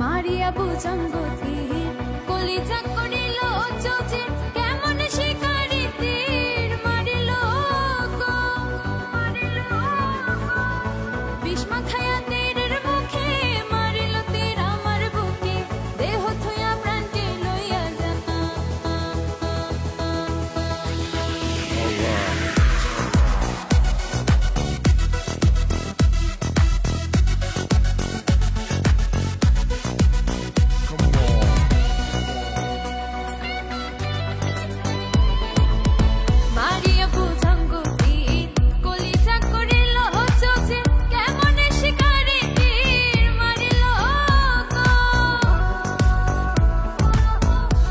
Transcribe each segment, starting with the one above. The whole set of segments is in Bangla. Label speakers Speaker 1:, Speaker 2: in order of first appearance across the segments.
Speaker 1: মারিয়া বুজঙ্গতীর কলিজা করিল চৌচির কেমন শিকারি তীর মারিল গো বিষ মাখায়া তীরের মুখে মারিল তীর আমার বুকে দেহ থুয়া প্রাণকে লইয়া যা মারিয়া বুজঙ্গতীর কলিজা করিল চৌচির কেমন শিকারি তীর মারিল গো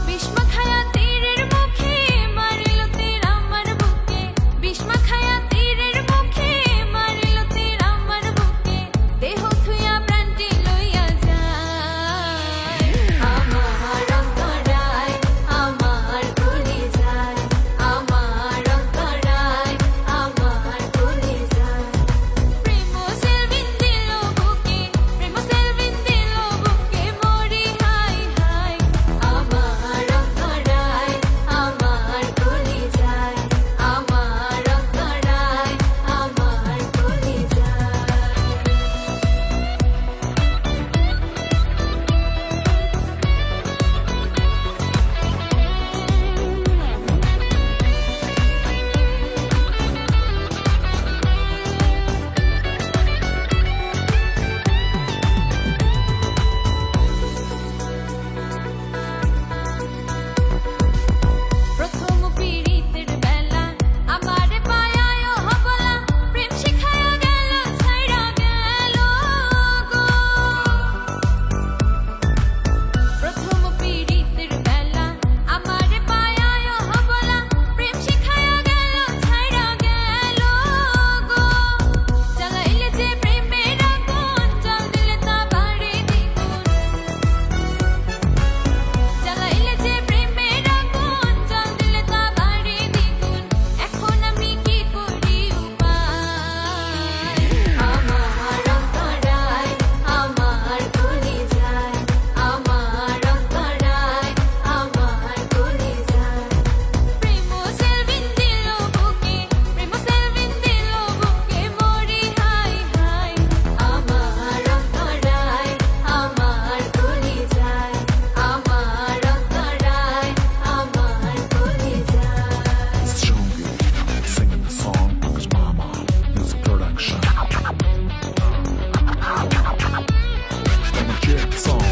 Speaker 1: বিষ মাখায়া তীরের মুখে মারিল তীর আমার বুকে বিষ মাখায়া তীরের মুখে মারিল তীর আমার বুকে দেহ থুয়া প্রাণটি লইয়া যায় আমার অন্তরায় আমার কলিজায় আমার অন্তরায় আমার কলিজায় প্রেম সেলভিন দিল বুকে প্রেম সেলভিন দিল বুকে মরি হাই হাই আমার অন্তরায় আমার কলিজায় আমার অন্তরায় আমার কলিজায় প্রথম পীড়িতের বেলা আমারে পায়ায় হবলা প্রেম শিখায়া গেল ছাইরা গেল গো প্রথম পীড়িতের বেলা আমারে পায়ায় হবলা প্রেম শিখায়া গেল ছাইরা গেল গো জ্বালাইলে যে প্রেমের আগুন জল দিলে তা বাড়ে দ্বিগুণ জ্বালাইলে যে প্রেমের আগুন জল দিলে তা বাড়ে দ্বিগুণ এখন আমি কি করি উপায় আমার অন্তরায় আমার কলিজায় আমার অন্তরায় আমার কলিজায় প্রেম সেলভিন দিল বুকে প্রেম সেলভিন দিল বুকে মরি হাই হাই আমার অন্তরায় আমার কলিজায় আমার অন্তরায় আমার কলিজায়
Speaker 2: It's Jungi singing the song Pankaj Mama music production. Legit song.